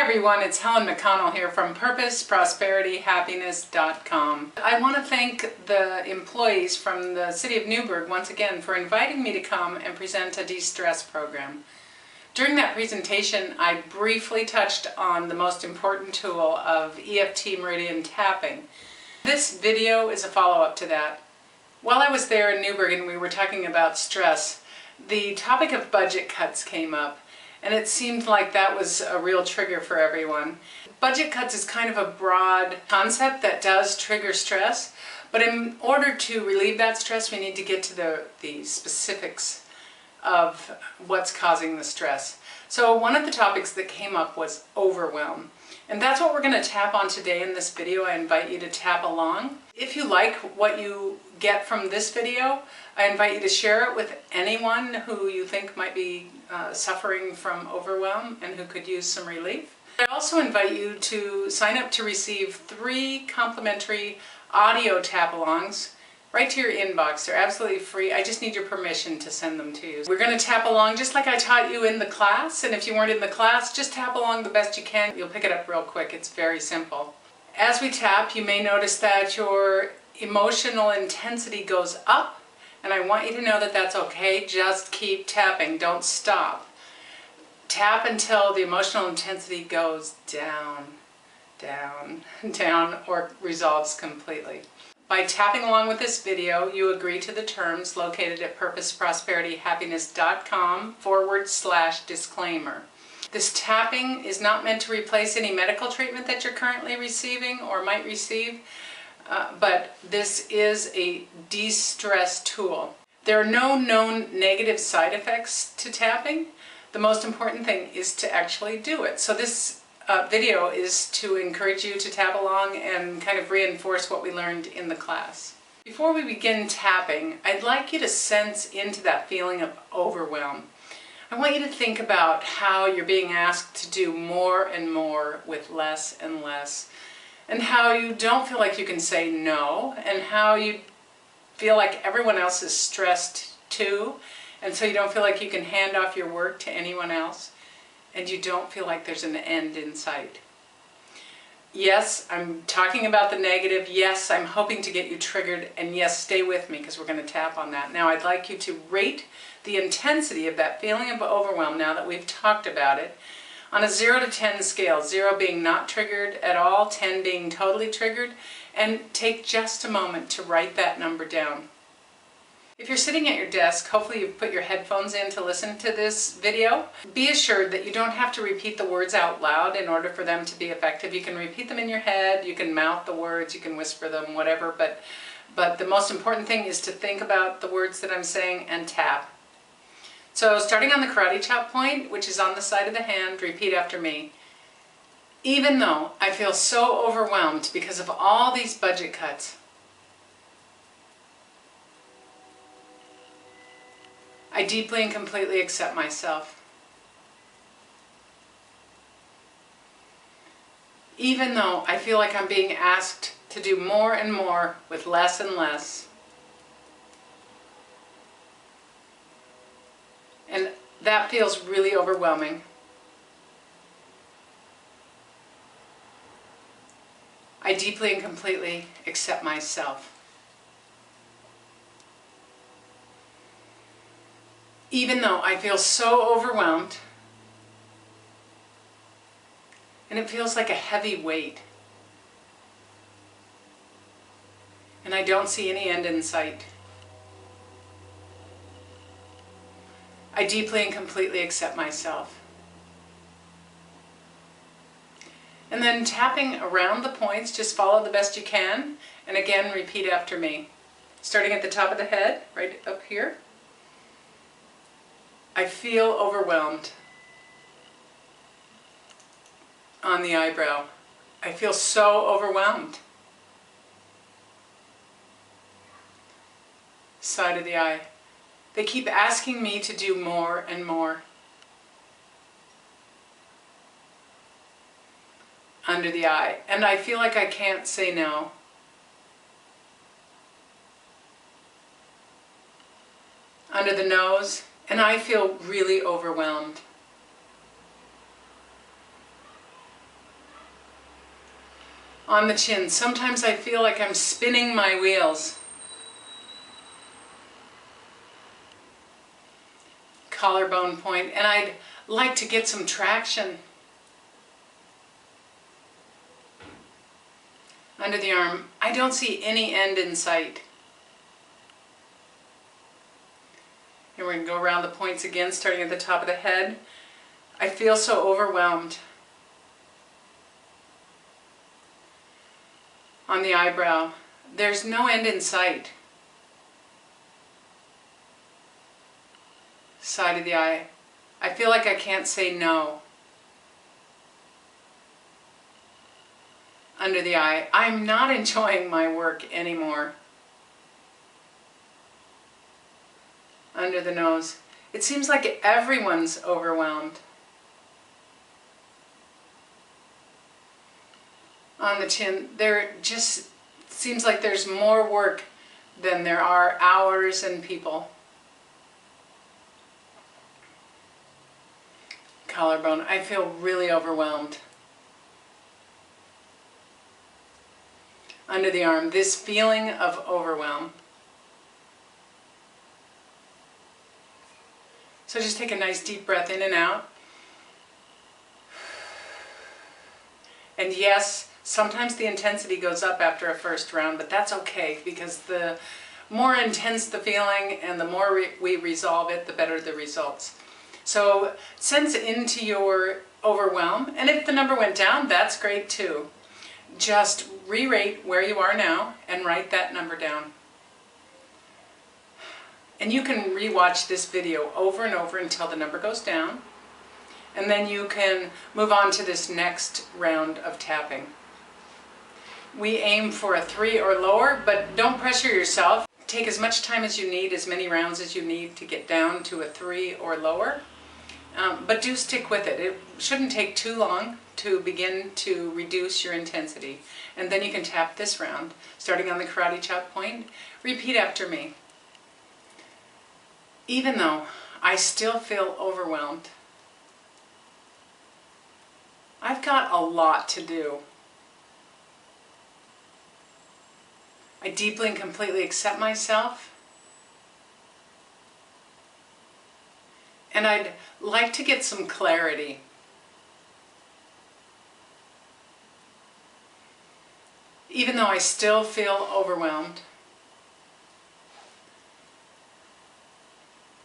everyone, it's Helen McConnell here from PurposeProsperityHappiness.com. I want to thank the employees from the City of Newberg once again for inviting me to come and present a de-stress program. During that presentation, I briefly touched on the most important tool of EFT meridian tapping. This video is a follow-up to that. While I was there in Newberg and we were talking about stress, the topic of budget cuts came up. And it seemed like that was a real trigger for everyone. Budget cuts is kind of a broad concept that does trigger stress, but in order to relieve that stress, we need to get to the specifics of what's causing the stress. So one of the topics that came up was overwhelm. And that's what we're going to tap on today in this video. I invite you to tap along. If you like what you get from this video, I invite you to share it with anyone who you think might be suffering from overwhelm and who could use some relief. I also invite you to sign up to receive 3 complimentary audio tap-alongs right to your inbox. They're absolutely free. I just need your permission to send them to you. We're going to tap along just like I taught you in the class, and if you weren't in the class, just tap along the best you can. You'll pick it up real quick. It's very simple. As we tap, you may notice that your emotional intensity goes up, and I want you to know that that's okay. Just keep tapping. Don't stop. Tap until the emotional intensity goes down, down, down, or resolves completely. By tapping along with this video, you agree to the terms located at PurposeProsperityHappiness.com/disclaimer. This tapping is not meant to replace any medical treatment that you're currently receiving or might receive, but this is a de-stress tool. There are no known negative side effects to tapping. The most important thing is to actually do it. So this video is to encourage you to tap along and kind of reinforce what we learned in the class. Before we begin tapping, I'd like you to sense into that feeling of overwhelm. I want you to think about how you're being asked to do more and more with less and less, and how you don't feel like you can say no, and how you feel like everyone else is stressed too, and so you don't feel like you can hand off your work to anyone else. And you don't feel like there's an end in sight. Yes, I'm talking about the negative. Yes, I'm hoping to get you triggered. And yes, stay with me because we're going to tap on that. Now I'd like you to rate the intensity of that feeling of overwhelm now that we've talked about it on a 0 to 10 scale. 0 being not triggered at all, 10 being totally triggered. And take just a moment to write that number down. If you're sitting at your desk, hopefully you've put your headphones in to listen to this video. Be assured that you don't have to repeat the words out loud in order for them to be effective. You can repeat them in your head, you can mouth the words, you can whisper them, whatever, but the most important thing is to think about the words that I'm saying and tap. So starting on the karate chop point, which is on the side of the hand, repeat after me. Even though I feel so overwhelmed because of all these budget cuts, I deeply and completely accept myself. Even though I feel like I'm being asked to do more and more with less and less, and that feels really overwhelming, I deeply and completely accept myself. Even though I feel so overwhelmed, and it feels like a heavy weight, and I don't see any end in sight, I deeply and completely accept myself. And then tapping around the points, just follow the best you can, and again repeat after me. Starting at the top of the head, right up here. I feel overwhelmed. On the eyebrow. I feel so overwhelmed. Side of the eye. They keep asking me to do more and more. Under the eye. And I feel like I can't say no. Under the nose. And I feel really overwhelmed. On the chin, sometimes I feel like I'm spinning my wheels. Collarbone point, and I'd like to get some traction. Under the arm, I don't see any end in sight. And we're going to go around the points again, starting at the top of the head. I feel so overwhelmed. On the eyebrow, there's no end in sight. Side of the eye, I feel like I can't say no. Under the eye, I'm not enjoying my work anymore. Under the nose, it seems like everyone's overwhelmed. On the chin, there just seems like there's more work than there are hours and people. Collarbone, I feel really overwhelmed. Under the arm, this feeling of overwhelm. So just take a nice deep breath in and out. And yes, sometimes the intensity goes up after a first round, but that's okay, because the more intense the feeling and the more we resolve it, the better the results. So sense into your overwhelm, and if the number went down, that's great too. Just re-rate where you are now and write that number down. And you can re-watch this video over and over until the number goes down, and then you can move on to this next round of tapping. We aim for a 3 or lower, but don't pressure yourself. Take as much time as you need, as many rounds as you need to get down to a 3 or lower. But do stick with it. It shouldn't take too long to begin to reduce your intensity. And then you can tap this round, starting on the karate chop point. Repeat after me. Even though I still feel overwhelmed, I've got a lot to do. I deeply and completely accept myself, and I'd like to get some clarity. Even though I still feel overwhelmed,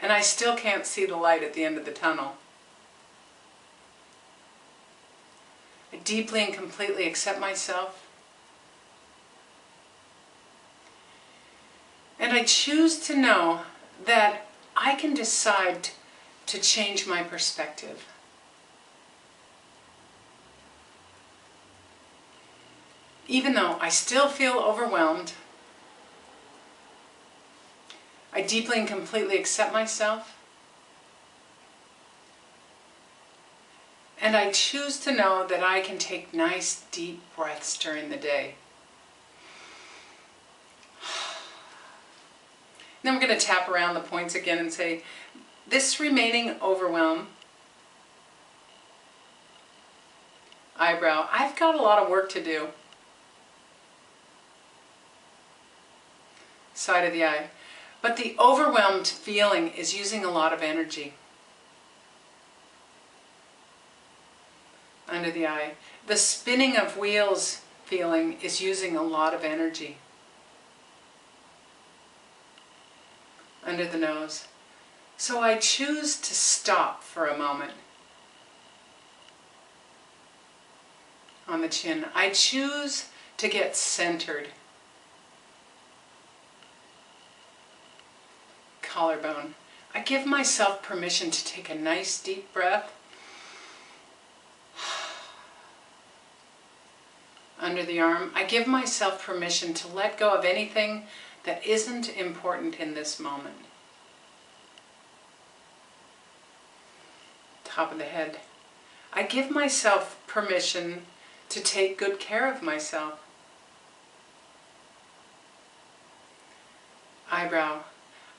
and I still can't see the light at the end of the tunnel, I deeply and completely accept myself, and I choose to know that I can decide to change my perspective. Even though I still feel overwhelmed, I deeply and completely accept myself, and I choose to know that I can take nice deep breaths during the day. Then we're going to tap around the points again and say, this remaining overwhelm, eyebrow, I've got a lot of work to do. Side of the eye, but the overwhelmed feeling is using a lot of energy. Under the eye, the spinning of wheels feeling is using a lot of energy. Under the nose. So I choose to stop for a moment. On the chin, I choose to get centered. Collarbone, I give myself permission to take a nice deep breath. Under the arm, I give myself permission to let go of anything that isn't important in this moment. Top of the head, I give myself permission to take good care of myself. Eyebrow,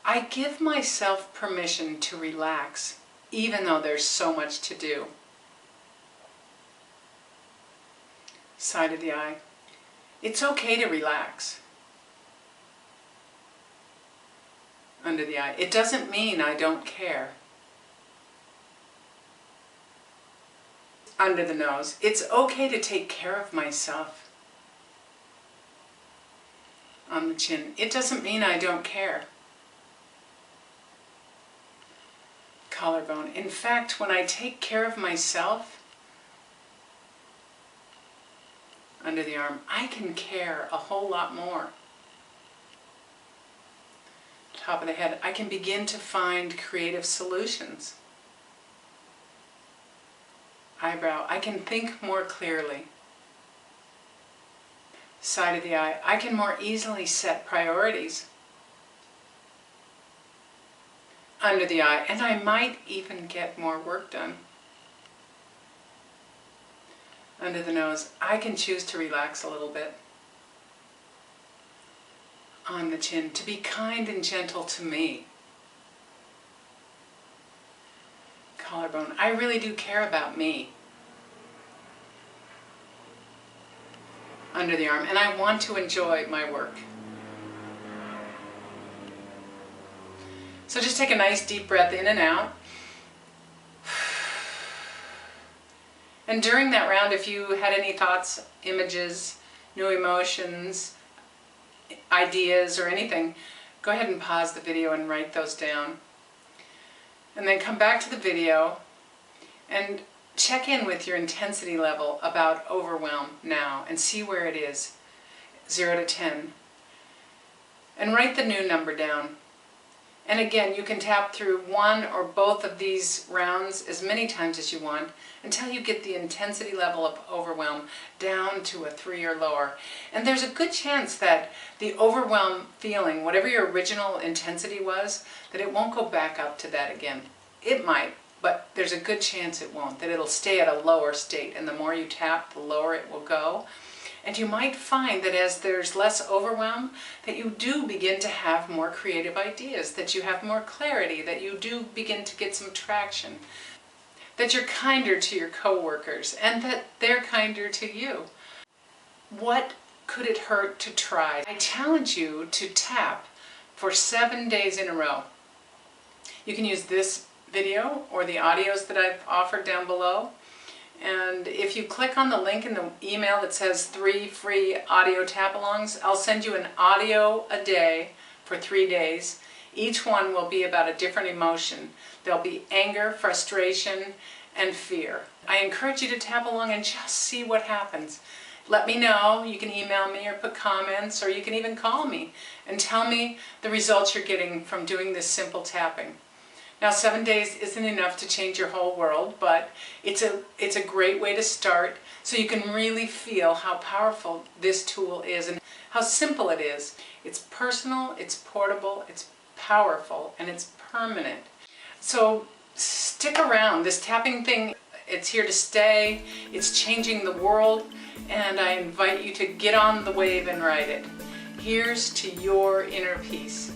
I give myself permission to relax, even though there's so much to do. Side of the eye, It's okay to relax under the eye. It doesn't mean I don't care. Under the nose. It's okay to take care of myself. On the chin. It doesn't mean I don't care. Collarbone. In fact, when I take care of myself, under the arm, I can care a whole lot more. Top of the head. I can begin to find creative solutions. Eyebrow. I can think more clearly. Side of the eye. I can more easily set priorities. Under the eye. And I might even get more work done. Under the nose. I can choose to relax a little bit. On the chin. To be kind and gentle to me. Collarbone. I really do care about me. Under the arm. And I want to enjoy my work. So just take a nice deep breath in and out. And during that round, if you had any thoughts, images, new emotions, ideas, or anything, go ahead and pause the video and write those down. And then come back to the video and check in with your intensity level about overwhelm now and see where it is, 0 to 10. And write the new number down. And again, you can tap through one or both of these rounds as many times as you want until you get the intensity level of overwhelm down to a 3 or lower. And there's a good chance that the overwhelm feeling, whatever your original intensity was, that it won't go back up to that again. It might, but there's a good chance it won't, that it'll stay at a lower state, and the more you tap, the lower it will go. And you might find that as there's less overwhelm, that you do begin to have more creative ideas, that you have more clarity, that you do begin to get some traction, that you're kinder to your coworkers, and that they're kinder to you. What could it hurt to try? I challenge you to tap for 7 days in a row. You can use this video or the audios that I've offered down below. And if you click on the link in the email that says 3 free audio tap-alongs, I'll send you an audio a day for 3 days. Each one will be about a different emotion. There'll be anger, frustration, and fear. I encourage you to tap along and just see what happens. Let me know. You can email me or put comments, or you can even call me and tell me the results you're getting from doing this simple tapping. Now, 7 days isn't enough to change your whole world, but it's a great way to start so you can really feel how powerful this tool is and how simple it is. It's personal, it's portable, it's powerful, and it's permanent. So stick around. This tapping thing, it's here to stay. It's changing the world, and I invite you to get on the wave and ride it. Here's to your inner peace.